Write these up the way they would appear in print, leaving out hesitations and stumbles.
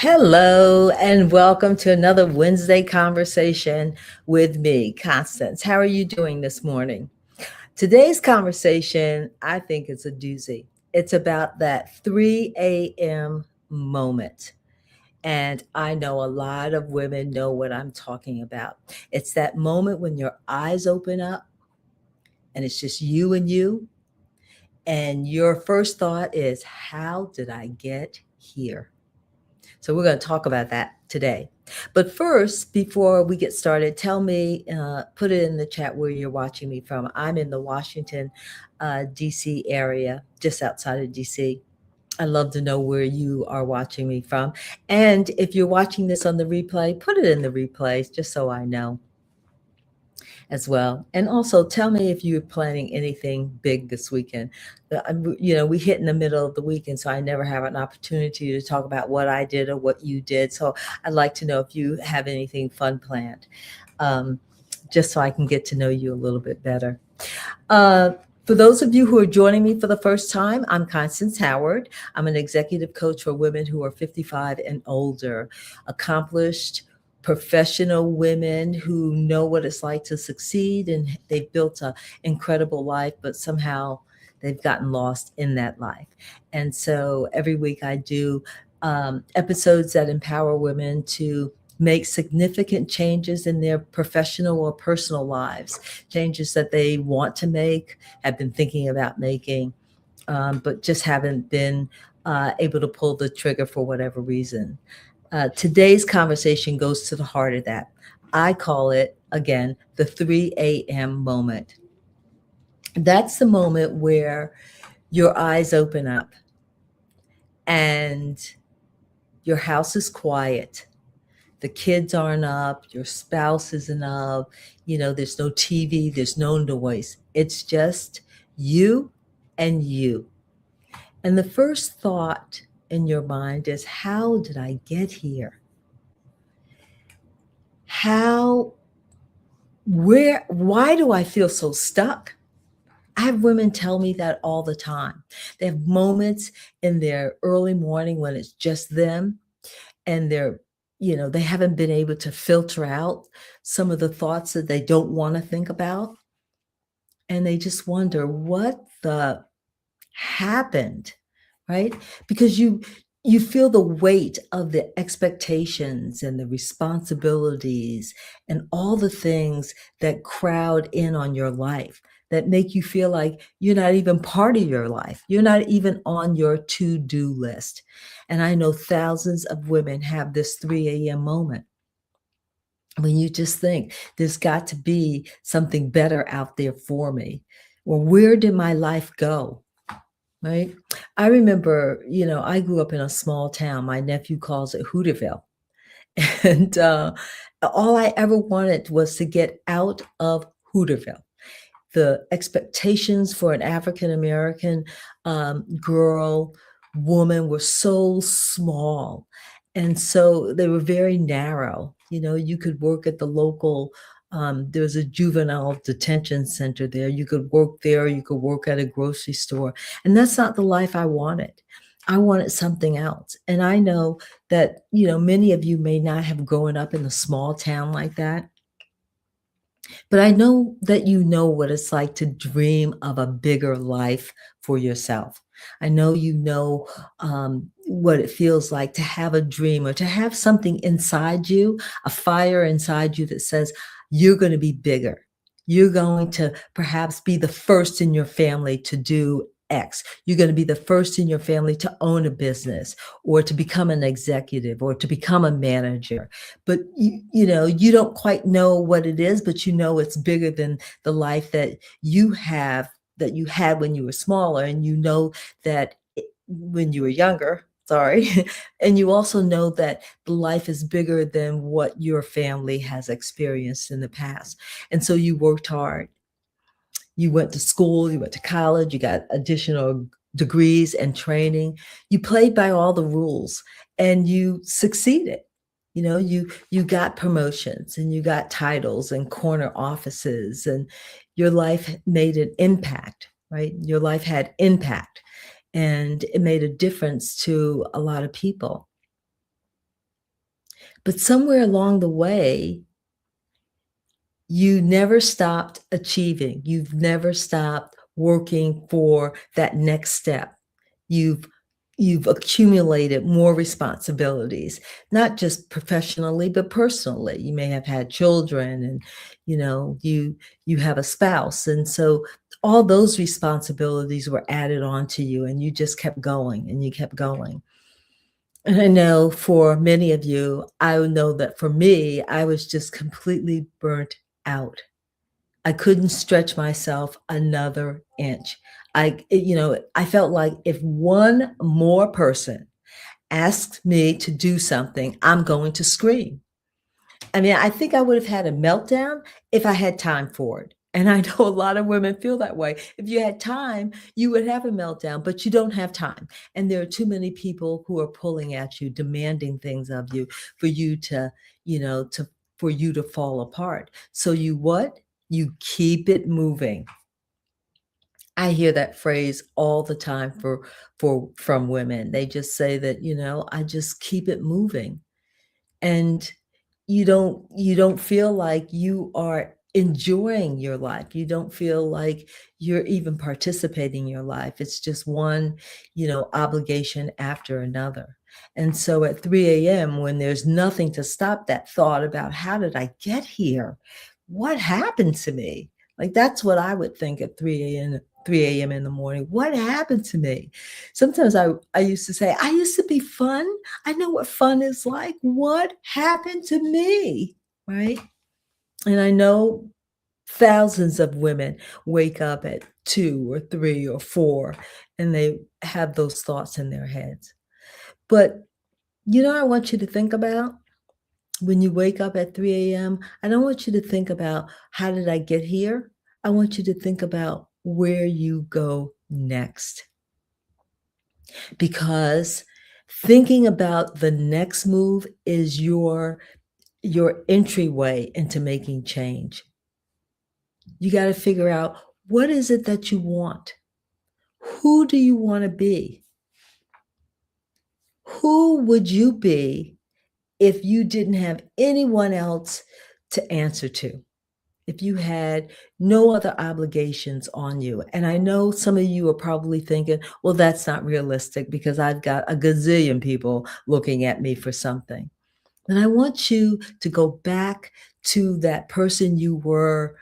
Hello, and welcome to another Wednesday conversation with me, Constance. How are you doing this morning? Today's conversation, I think it's a doozy. It's about that 3 a.m. moment. And I know a lot of women know what I'm talking about. It's that moment when your eyes open up and it's just you, and your first thought is, how did I get here? So we're going to talk about that today. But first, before we get started, tell me, put it in the chat where you're watching me from. I'm in the Washington, D.C. area, just outside of D.C. I'd love to know where you are watching me from. And if you're watching this on the replay, put it in the replays just so I know as well. And also tell me if you're planning anything big this weekend. We hit in the middle of the weekend, so I never have an opportunity to talk about what I did or what you did. So I'd like to know if you have anything fun planned, um, just so I can get to know you a little bit better. For those of you who are joining me for the first time, I'm Constance Howard. I'm an executive coach for women who are 55 and older, accomplished professional women who know what it's like to succeed, and they've built an incredible life, but somehow they've gotten lost in that life. And so every week I do episodes that empower women to make significant changes in their professional or personal lives, changes that they want to make, have been thinking about making, but just haven't been able to pull the trigger for whatever reason. Today's conversation goes to the heart of that. I call it, again, the 3 a.m. moment. That's the moment where your eyes open up and your house is quiet. The kids aren't up, your spouse isn't up, there's no TV, there's no noise. It's just you and you. And the first thought in your mind is, how did I get here? Why do I feel so stuck? I have women tell me that all the time. They have moments in their early morning when it's just them, and they haven't been able to filter out some of the thoughts that they don't want to think about. And they just wonder what the happened, right? Because you feel the weight of the expectations and the responsibilities and all the things that crowd in on your life, that make you feel like you're not even part of your life. You're not even on your to-do list. And I know thousands of women have this 3 a.m. moment when you just think, there's got to be something better out there for me. Or where did my life go? Right? I remember, I grew up in a small town. My nephew calls it Hooterville. And all I ever wanted was to get out of Hooterville. The expectations for an African American woman were so small. And so they were very narrow. You could work at the local, there was a juvenile detention center there. You could work there, you could work at a grocery store. And that's not the life I wanted. I wanted something else. And I know that, many of you may not have grown up in a small town like that. But I know that you know what it's like to dream of a bigger life for yourself. I know what it feels like to have a dream, or to have something inside you, a fire inside you that says, you're going to be bigger. You're going to perhaps be the first in your family to do X. You're going to be the first in your family to own a business, or to become an executive, or to become a manager. But you don't quite know what it is, but it's bigger than the life that you have, that you had when you were smaller, and that when you were younger. Sorry. And you also know that the life is bigger than what your family has experienced in the past. And so you worked hard. You went to school, you went to college, you got additional degrees and training. You played by all the rules and you succeeded. You got promotions and you got titles and corner offices, and your life made an impact, right? Your life had impact, and it made a difference to a lot of people. But somewhere along the way, you never stopped achieving. You've never stopped working for that next step. You've you've accumulated more responsibilities, not just professionally, but personally. You may have had children and you have a spouse. And so all those responsibilities were added on to you and you just kept going and you kept going. And I know for many of you, I know that for me, I was just completely burnt out. I couldn't stretch myself another inch. I felt like if one more person asked me to do something, I'm going to scream. I mean, I think I would have had a meltdown if I had time for it. And I know a lot of women feel that way. If you had time, you would have a meltdown, but you don't have time. And there are too many people who are pulling at you, demanding things of you for you to, for you to fall apart. So you what? You keep it moving. I hear that phrase all the time from women. They just say that, I just keep it moving. And you don't feel like you are enjoying your life. You don't feel like you're even participating in your life. It's just one, obligation after another. And so at 3 a.m., when there's nothing to stop that thought about how did I get here? What happened to me? Like that's what I would think at 3 a.m. in the morning. What happened to me? Sometimes I used to say, I used to be fun. I know what fun is like. What happened to me? Right? And I know thousands of women wake up at 2 or 3 or 4 and they have those thoughts in their heads. But I want you to think about when you wake up at 3 a.m., I don't want you to think about how did I get here? I want you to think about where you go next. Because thinking about the next move is your entryway into making change. You got to figure out what is it that you want? Who do you want to be? Who would you be if you didn't have anyone else to answer to? If you had no other obligations on you. And I know some of you are probably thinking, well, that's not realistic because I've got a gazillion people looking at me for something. And I want you to go back to that person you were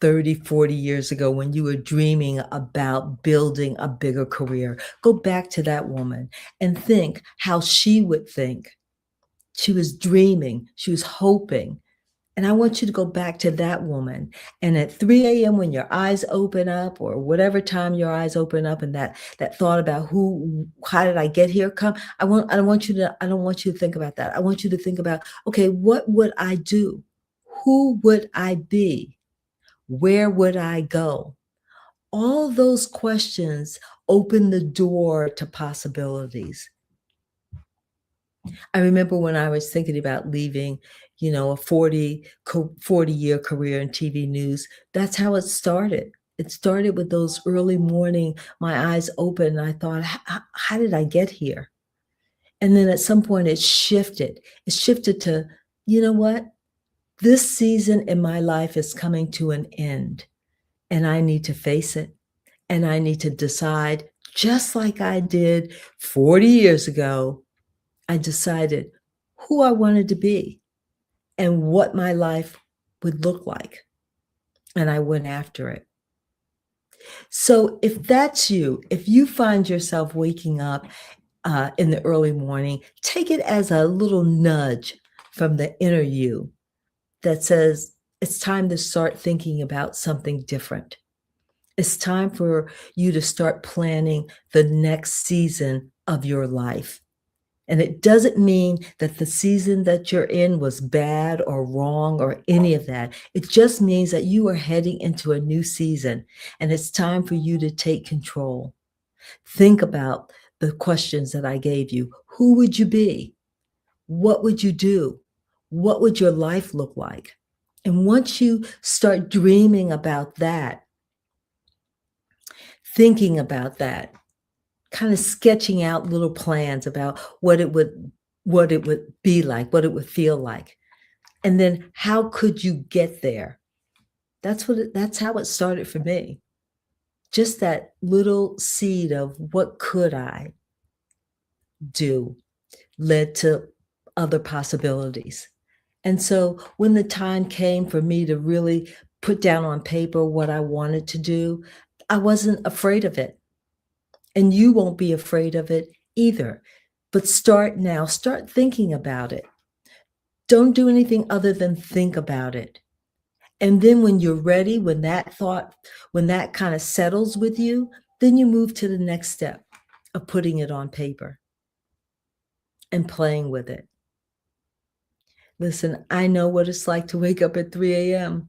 30, 40 years ago when you were dreaming about building a bigger career. Go back to that woman and think how she would think. She was dreaming, she was hoping. And I want you to go back to that woman. And at 3 a.m., when your eyes open up, or whatever time your eyes open up, and that thought about how did I get here come? I don't want you to think about that. I want you to think about, okay, what would I do? Who would I be? Where would I go? All those questions open the door to possibilities. I remember when I was thinking about leaving, a 40-year career in TV news, that's how it started. It started with those early morning, my eyes open, and I thought, how did I get here? And then at some point it shifted. It shifted to, you know what? This season in my life is coming to an end, and I need to face it. And I need to decide, just like I did 40 years ago, I decided who I wanted to be and what my life would look like. And I went after it. So if that's you, if you find yourself waking up in the early morning, take it as a little nudge from the inner you that says it's time to start thinking about something different. It's time for you to start planning the next season of your life. And it doesn't mean that the season that you're in was bad or wrong or any of that. It just means that you are heading into a new season and it's time for you to take control. Think about the questions that I gave you. Who would you be? What would you do? What would your life look like? And once you start dreaming about that, thinking about that, kind of sketching out little plans about what it would what it would be like, what it would feel like. And then how could you get there? That's how it started for me. Just that little seed of what could I do led to other possibilities. And so when the time came for me to really put down on paper what I wanted to do, I wasn't afraid of it. And you won't be afraid of it either. But start now, start thinking about it. Don't do anything other than think about it. And then when you're ready, when that kind of settles with you, then you move to the next step of putting it on paper and playing with it. Listen, I know what it's like to wake up at 3 a.m.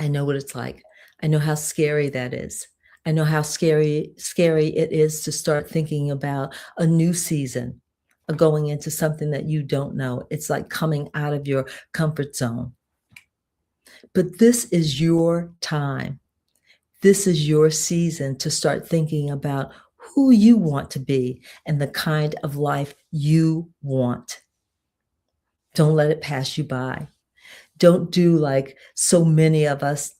I know what it's like. I know how scary that is. I know how scary it is to start thinking about a new season, of going into something that you don't know. It's like coming out of your comfort zone. But this is your time. This is your season to start thinking about who you want to be and the kind of life you want. Don't let it pass you by. Don't do like so many of us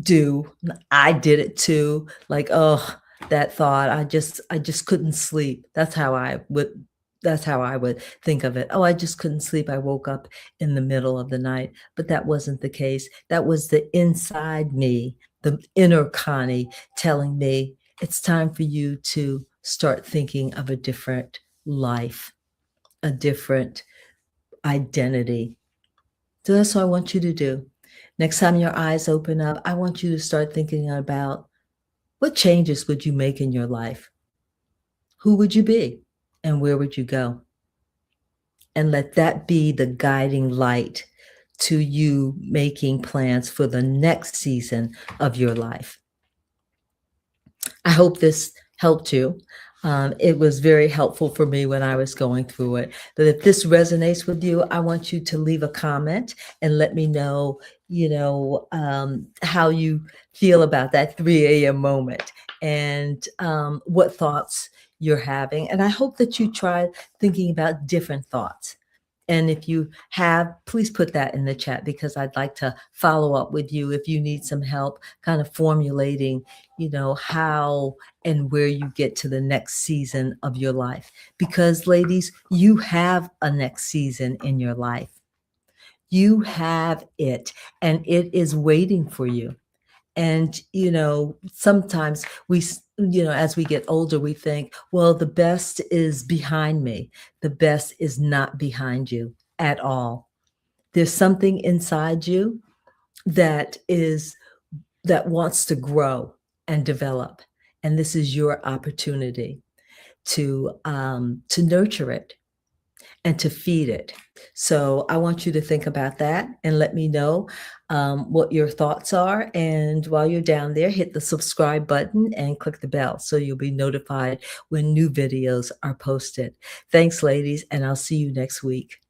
do. I did it too. Like, oh, that thought, I just couldn't sleep. That's how I would think of it. Oh, I just couldn't sleep. I woke up in the middle of the night. But that wasn't the case. That was the inside me, the inner Connie telling me it's time for you to start thinking of a different life, a different identity. So that's what I want you to do. Next time your eyes open up, I want you to start thinking about what changes would you make in your life? Who would you be? And where would you go? And let that be the guiding light to you making plans for the next season of your life. I hope this helped you. It was very helpful for me when I was going through it. But if this resonates with you, I want you to leave a comment and let me know, how you feel about that 3 a.m. moment and what thoughts you're having. And I hope that you try thinking about different thoughts. And if you have, please put that in the chat because I'd like to follow up with you if you need some help kind of formulating, how and where you get to the next season of your life. Because ladies, you have a next season in your life. You have it and it is waiting for you. And, sometimes as we get older, we think, well, the best is behind me. The best is not behind you at all. There's something inside you that wants to grow and develop. And this is your opportunity to nurture it and to feed it. So I want you to think about that and let me know what your thoughts are. And while you're down there, hit the subscribe button and click the bell so you'll be notified when new videos are posted. Thanks, ladies, and I'll see you next week.